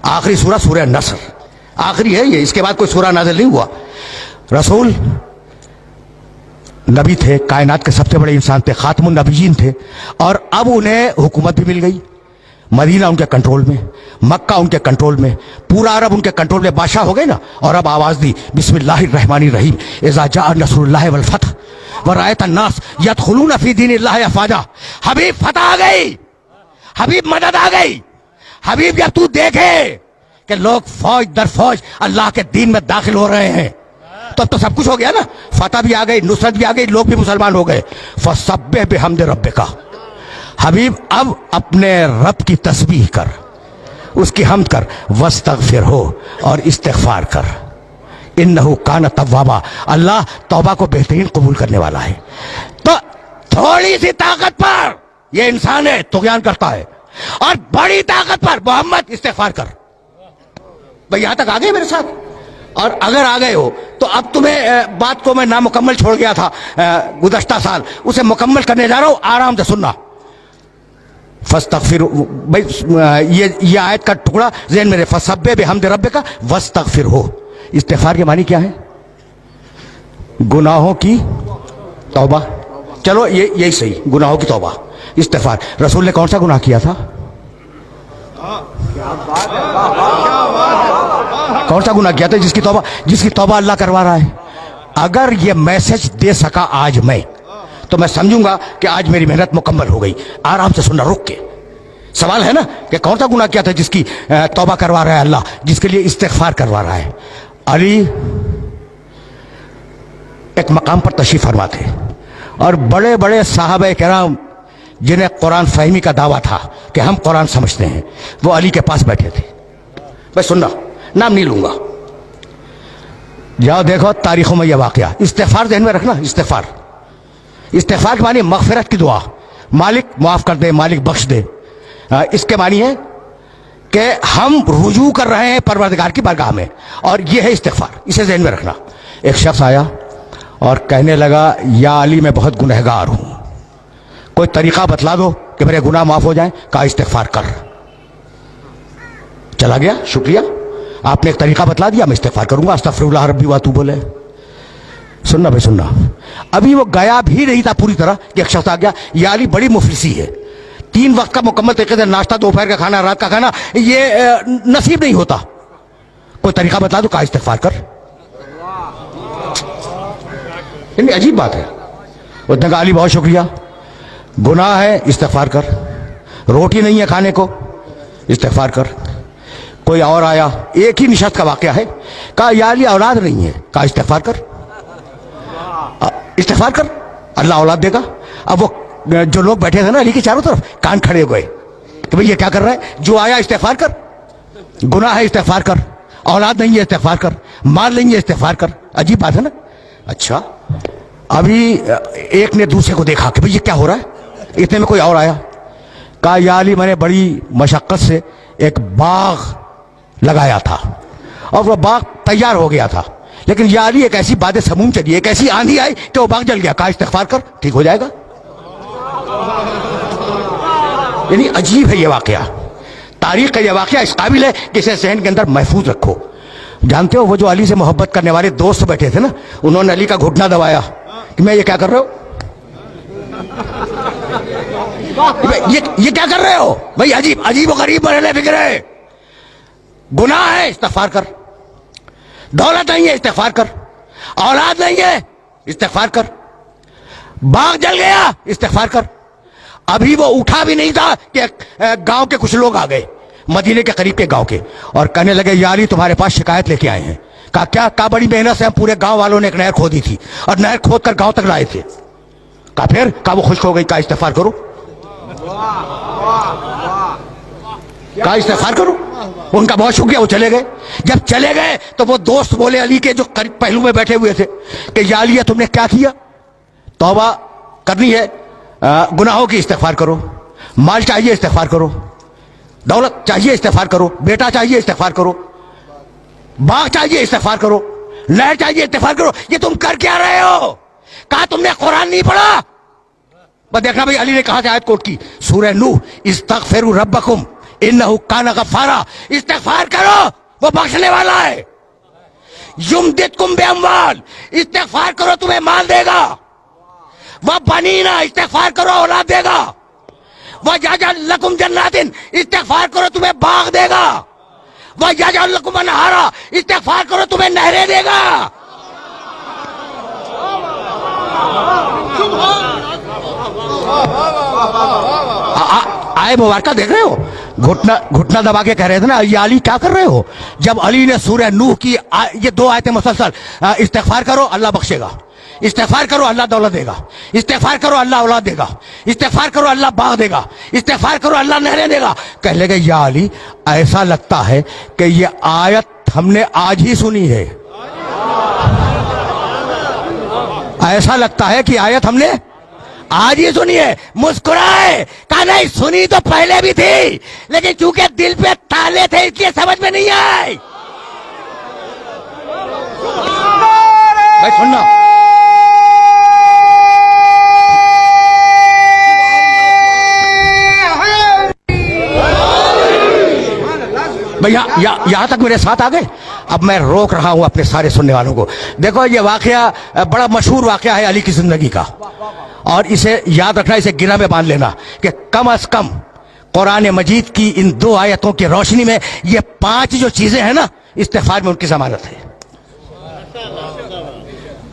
आखिरी सूरा सूरह नस्र, आखिरी है ये, इसके बाद कोई सूरा नाज़िल नहीं हुआ। रसूल नबी थे, कायनात के सबसे बड़े इंसान थे, खातमुन नबीयीन थे, और अब उन्हें हुकूमत भी मिल गई। मदीना उनके कंट्रोल में, मक्का उनके कंट्रोल में, पूरा अरब उनके कंट्रोल में, बादशाह हो गए ना। और अब आवाज दी बिस्मिल्लाहिर्रहमानिर्रहीम, इज़ा जाअ नस्रुल्लाहि वल फतह व रअयत अन्नास यदखुलून फी दीनिल्लाहि अफ़वाजा। हबीब फतह आ गई, हबीब मदद आ गई। हबीब जब तू देखे कि लोग फौज दर फौज अल्लाह के दीन में दाखिल हो रहे हैं, तो सब कुछ हो गया ना। फतह भी आ गई, नुसरत भी आ गई, लोग भी मुसलमान हो गए। फसब्बिह बिहम्दि रब्बिका, हबीब अब अपने रब की तस्बीह कर, उसकी हम्द कर, वस्तगफिर हो और इस्तिगफार कर, इन्नहु कान तव्वाबा, अल्लाह तौबा को बेहतरीन कबूल करने वाला है। तो थोड़ी सी ताकत पर ये इंसान है, तुग़यान करता है, और बड़ी ताकत पर मोहम्मद इस्तिगफार कर। भाई यहां तक आ गए मेरे साथ? और अगर आ गए हो तो अब तुम्हें बात को मैं नामुकम्मल छोड़ गया था गुज़श्ता साल, उसे मुकम्मल करने जा रहा हूं, आराम से सुनना। फस्तगफिर, भाई ये आयत का टुकड़ा ज़हन में रहे, फसब्बिह बिहम्दि रब्बिका वस्तगफिर हो। इस्तिगफार के मानी क्या है? गुनाहों की तौबा। चलो ये यही सही, गुनाहों की तौबा, इस्तिगफार। रसूल ने कौन सा गुनाह किया था? कौन सा गुनाह किया था जिसकी तौबा अल्लाह करवा रहा है? अगर ये मैसेज दे सका आज मैं, तो मैं समझूंगा कि आज मेरी मेहनत मुकम्मल हो गई। आराम से सुनना, रुक के। सवाल है ना कि कौन सा गुनाह किया था जिसकी तौबा करवा रहा है अल्लाह, जिसके लिए इस्तिगफार करवा रहा है? अली एक मकाम पर तशरीफ फरमा थे, और बड़े बड़े साहबे किराम जिन्हें कुरान फहमी का दावा था कि हम कुरान समझते हैं, वो अली के पास बैठे थे। भाई सुनना, नाम नहीं लूंगा, जाओ देखो तारीखों में यह वाकया। इस्तिगफार ध्यान में रखना, इस्तिगफार के मानी मगफिरत की दुआ, मालिक माफ कर दे, मालिक बख्श दे। इसके मानी है कि हम रुजू कर रहे हैं परवरदिगार की बारगाह में, और यह है इस्तिगफार। इसे ध्यान में रखना। एक शख्स आया और कहने लगा, या अली मैं बहुत गुनहगार हूं, कोई तरीका बतला दो कि मेरे गुनाह माफ हो जाएं। कहा इस्तिगफार कर। चला गया, शुक्रिया, आपने एक तरीका बतला दिया, मैं इस्तिगफार करूंगा, अस्तगफिरुल्लाह रब्बी व अतूबु इलैह। सुनना भाई सुनना, अभी वो गया भी नहीं था पूरी तरह कि एक शख्स आ गया, या अली बड़ी मुफलिसी है, 3 वक्त का मुकम्मल तरीके से नाश्ता, दोपहर का खाना, रात का खाना ये नसीब नहीं होता, कोई तरीका बता दो। कहा इस्तिगफार कर। अजीब बात है। उसने कहा अली बहुत शुक्रिया, गुनाह है, इस्तिगफार कर। रोटी नहीं है खाने को, इस्तिगफार कर। कोई और आया, एक ही निशस्त का वाकया है। कहा या अली औलाद नहीं है। कहा इस्तिगफार कर, इस्तिगफार कर, अल्लाह औलाद देगा। अब वो जो लोग बैठे थे ना अली के चारों तरफ, कान खड़े हो गए कि भाई ये क्या कर रहा है? जो आया इस्तिगफार कर, गुनाह है इस्तिगफार कर, औलाद नहीं है इस्तिगफार कर, माल नहीं है इस्तिगफार कर। अजीब बात है ना। अच्छा, अभी एक ने दूसरे को देखा कि भाई ये क्या हो रहा है, इतने में कोई और आया। कहा या अली मैंने बड़ी मशक्कत से एक बाग लगाया था, और वह बाग तैयार हो गया था, लेकिन या अली एक ऐसी बातें समूम चली, एक ऐसी आंधी आई कि वो बाग जल गया। कहा इस्तिगफार कर, ठीक हो जाएगा। यानी अजीब है ये वाकया, तारीख का ये वाकया इस काबिल है कि इसे ज़हन के अंदर महफूज रखो। जानते हो वो जो अली से मोहब्बत करने वाले दोस्त बैठे थे ना, उन्होंने अली का घुटना दबाया कि मैं ये क्या कर रहे हो, ये क्या कर रहे हो भाई? अजीब अजीब गरीब मरने फिक्र है। गुनाह है, इस्तिगफार कर। दौलत नहीं है, इस्तिगफार कर। औलाद नहीं है, इस्तिगफार कर। बाग जल गया, इस्तिगफार कर। अभी वो उठा भी नहीं था कि गांव के कुछ लोग आ गए, मदीने के करीब के गांव के, और कहने लगे या अली तुम्हारे पास शिकायत लेके आए हैं। कहा क्या? कहा बड़ी मेहनत से हम पूरे गांव वालों ने एक नहर खोदी थी, और नहर खोद कर गांव तक लाए थे। कहा फिर? कहा वो खुश हो गई। कहा इस्तिगफार करो, कहा इस्तिगफार करो। उनका बहुत शुक्रिया, वो चले गए। जब चले गए तो वो दोस्त बोले अली के जो करीब पहलू में बैठे हुए थे कि या अली तुमने क्या किया? तौबा करनी है, गुनाहों की, इस्तिगफार करो। माल चाहिए, इस्तिगफार करो। दौलत चाहिए, इस्तिगफार करो। बेटा चाहिए, इस्तिगफार करो। बाग चाहिए, इस्तिगफार करो। नहर चाहिए, इस्तिगफार करो। ये तुम कर क्या रहे हो? कहा तुमने कुरान नहीं पढ़ा? बस देखना भाई अली ने कहा से आयत कोट की, सूरह नूह, इस्तगफिरू रब्बकुम इन्नहु काना गफ्फारा, इस्तिगफार करो वो बख्शने वाला है। युमदिदकुम बिअम्वाल, इस्तिगफार करो तुम्हें माल देगा। वह बनीना, इस्तिगफार करो औलाद देगा। वह यजअल लकुम जन्नातिन, इस्तिगफार करो तुम्हें बाग देगा। वह यजअल लकुम अनहारा, इस्तिगफार करो तुम्हें नहरें देगा। आए मुबारका देख रहे हो, घुटना दबा के कह रहे थे ना, ये अली क्या कर रहे हो? जब अली ने सूरह नूह की ये 2 आयतें मुसलसल, इस्तिगफार करो अल्लाह बख्शेगा, इस्तिगफार करो अल्लाह दौलत देगा, इस्तिगफार करो अल्लाह औलाद देगा, इस्तिगफार करो अल्लाह बाग देगा, इस्तिगफार करो अल्लाह नहरें देगा। कह लगे या अली ऐसा लगता है कि ये आयत हमने आज ही सुनी है, ऐसा लगता है कि आयत हमने आज ही सुनी है। मुस्कुराए, कहा नहीं सुनी तो पहले भी थी, लेकिन चूंकि दिल पे ताले थे इसलिए समझ में नहीं आए। भाई सुनना, भाई यहां तक मेरे साथ आ गए। अब मैं रोक रहा हूं अपने सारे सुनने वालों को। देखो ये वाकया बड़ा मशहूर वाकया है अली की जिंदगी का, और इसे याद रखना, इसे गिरा में बांध लेना कि कम अज कम कुरान मजीद की इन 2 आयतों की रोशनी में ये 5 जो चीजें हैं ना, इस्तिगफार में उनकी जमानत है।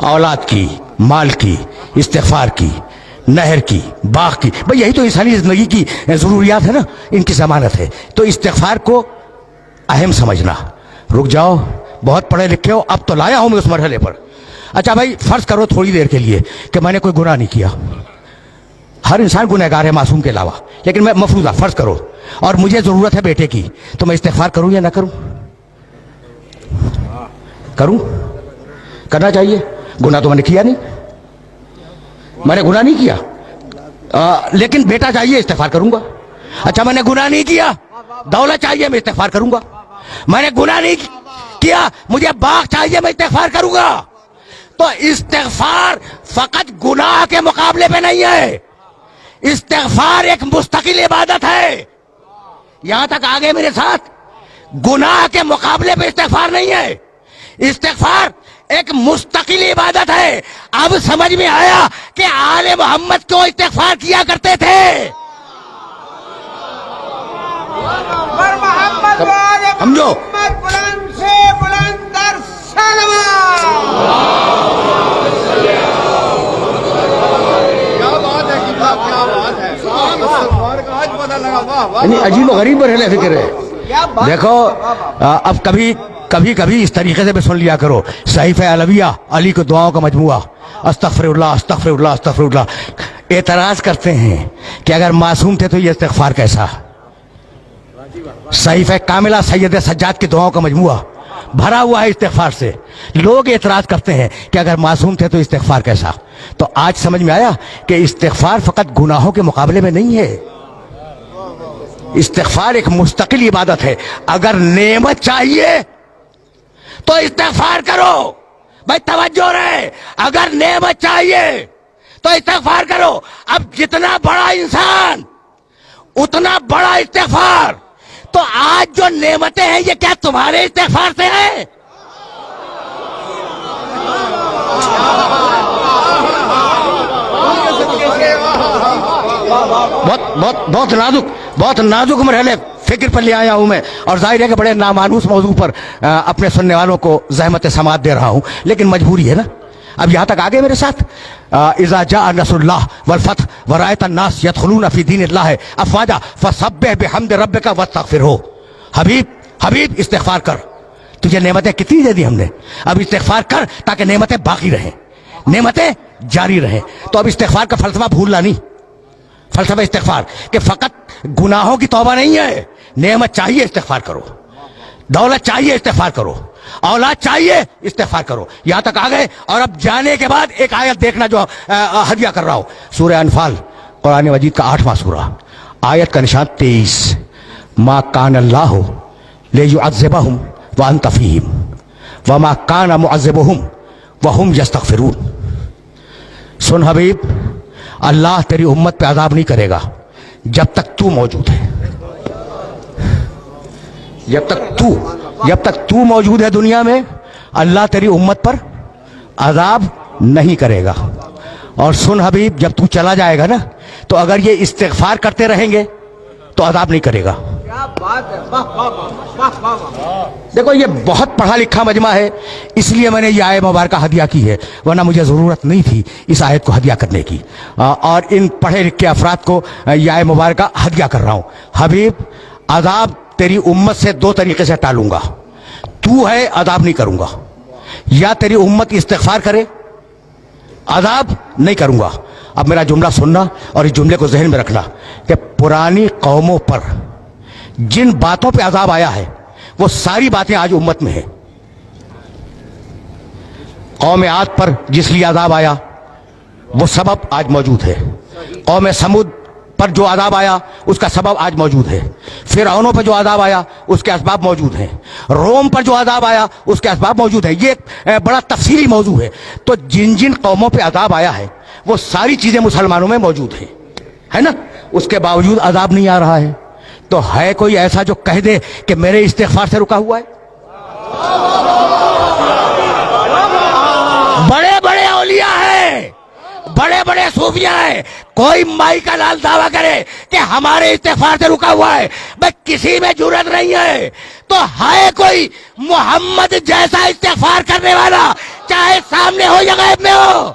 औलाद की, माल की, इस्तिगफार की, नहर की, बाग की, भाई यही तो इंसानी जिंदगी की जरूरियात है ना, इनकी जमानत है। तो इस्तिगफार को अहम समझना। रुक जाओ, बहुत पढ़े लिखे हो, अब तो लाया हूं मैं उस मरहले पर। अच्छा भाई फर्ज करो थोड़ी देर के लिए कि मैंने कोई गुनाह नहीं किया। हर इंसान गुनहगार है मासूम के अलावा, लेकिन मैं मफरूजा फर्ज करो और मुझे जरूरत है बेटे की, तो मैं इस्तिगफार करूं या ना करूं? करूं? करना चाहिए। गुनाह तो मैंने किया नहीं, मैंने गुनाह नहीं किया, लेकिन बेटा चाहिए, इस्तिगफार करूंगा। अच्छा मैंने गुनाह नहीं किया, दौलत चाहिए, मैं इस्तिगफार करूंगा। मैंने गुनाह नहीं किया, मुझे बाग चाहिए, मैं इस्तिगफार करूंगा। तो इस्तिगफार फकत गुनाह के मुकाबले पे नहीं है, इस्तिगफार एक मुस्तकिल इबादत है। यहां तक आगे मेरे साथ, गुनाह के मुकाबले पे इस्तिगफार नहीं है, इस्तिगफार एक मुस्तकिल इबादत है। अब समझ में आया कि आले मोहम्मद क्यों इस्तिगफार किया करते थे। समझो, बुलंद से बुलंदर सलवात। क्या बात है, क्या बात है, आज पता लगा। वाह, अजीब व गरीब रहने फिक्र है। देखो अब कभी इस तरीके से भी सुन लिया करो, सहीफ़े अलविया, अली को दुआओं का मजमुआ, अस्तगफिरुल्लाह अस्तगफिरुल्लाह अस्तगफिरुल्लाह। एतराज करते हैं कि अगर मासूम थे तो ये इस्तिगफार कैसा? सहीफ़े कामिला सैयद सज्जाद की दुआओं का मजमुआ भरा हुआ है इस्तिगफार से। लोग एतराज करते हैं कि अगर मासूम थे तो इस्तिगफार कैसा? तो आज समझ में आया कि इस्तिगफार फकत गुनाहों के मुकाबले में नहीं है, इस्तिगफार एक मुस्तकिल इबादत है। अगर नेमत चाहिए तो इस्तिगफार करो, भाई तवज्जो रहे, अगर नेमत चाहिए तो इस्तिगफार करो। अब जितना बड़ा इंसान उतना बड़ा इस्तिगफार। तो आज जो नेमतें हैं ये क्या तुम्हारे इस्तिगफार से है? बहुत नाजुक मरहले फिक्र पर ले आया हूं मैं, और जाहिर है कि बड़े नामानूस मौजू पर अपने सुनने वालों को ज़हमत समात दे रहा हूं, लेकिन मजबूरी है ना। अब यहां तक आगे मेरे साथ, इज़ा जा नसरुल्लाह वल फतह व रायत अन्नास यदखुलून फी दीनिल्लाह अफ़वाजा फसब्बिह बिहम्दि रब्बिका वस्तगफिरहू। हबीब इस्तिगफार कर, तुझे नेमतें कितनी दे दी हमने, अब इस्तिगफार कर ताकि नेमतें बाकी रहें, नेमतें जारी रहें। तो अब इस्तिगफार का फलसफा भूलना नहीं, फलसफा इस्तिगफार कि फकत गुनाहों की तौबा नहीं है, नेमत चाहिए इस्तिगफार करो, दौलत चाहिए इस्तिगफार करो, औलाद चाहिए इस्तिगफार करो। यहां तक आ गए। और अब जाने के बाद एक आयत देखना जो हदिया कर रहा हूं, सूरह अनफाल कुरान मजीद का 8वां सूरा, आयत का निशान 23, मा कान अल्लाह लियुअज़्ज़िबहुम व अंत फ़ीहिम व मा कान मुअज़्ज़िबुहुम व हुम यस्तगफिरून। सुन हबीब, अल्लाह तेरी उम्मत पे अज़ाब नहीं करेगा जब तक तू मौजूद है। जब तक तू मौजूद है दुनिया में, अल्लाह तेरी उम्मत पर अजाब नहीं करेगा। और सुन हबीब, जब तू चला जाएगा ना, तो अगर ये इस्तिग़फ़ार करते रहेंगे तो अजाब नहीं करेगा। क्या बात है, वाह वाह वाह वाह वाह। देखो, ये बहुत पढ़ा लिखा मजमा है, इसलिए मैंने ये आयत मुबारक हदिया की है, वरना मुझे ज़रूरत नहीं थी इस आयत को हदिया करने की। और इन पढ़े लिखे अफराद को ये आयत मुबारक हदिया कर रहा हूँ। हबीब, अजाब तेरी उम्मत से दो तरीके से टालूंगा। तू है, अजाब नहीं करूंगा। या तेरी उम्मत इस्तिग़फ़ार करे, अजाब नहीं करूंगा। अब मेरा जुमला सुनना और इस जुमले को ज़हन में रखना कि पुरानी कौमों पर जिन बातों पे अजाब आया है, वो सारी बातें आज उम्मत में हैं। कौम आद पर जिस लिए अजाब आया, वो सबब आज मौजूद है। कौम समूद पर जो अजाब आया, उसका सबब आज मौजूद है। फिरौनों पर जो अजाब आया, उसके असबाब मौजूद हैं। रोम पर जो अजाब आया, उसके असबाब मौजूद है। ये बड़ा तफसीली मौजू है। तो जिन जिन कौमों पे अजाब आया है, वो सारी चीजें मुसलमानों में मौजूद हैं, है ना? उसके बावजूद अजाब नहीं आ रहा है। तो है कोई ऐसा जो कह दे कि मेरे इस्तिग़फ़ार से रुका हुआ है? बड़े बड़े औलिया हैं, बड़े बड़े सूफिया हैं, कोई माई का लाल दावा करे कि हमारे इस्तिग़फ़ार से रुका हुआ है, भाई किसी में जुर्रत नहीं है। तो है कोई मोहम्मद जैसा इस्तिग़फ़ार करने वाला, चाहे सामने हो या गैब में हो?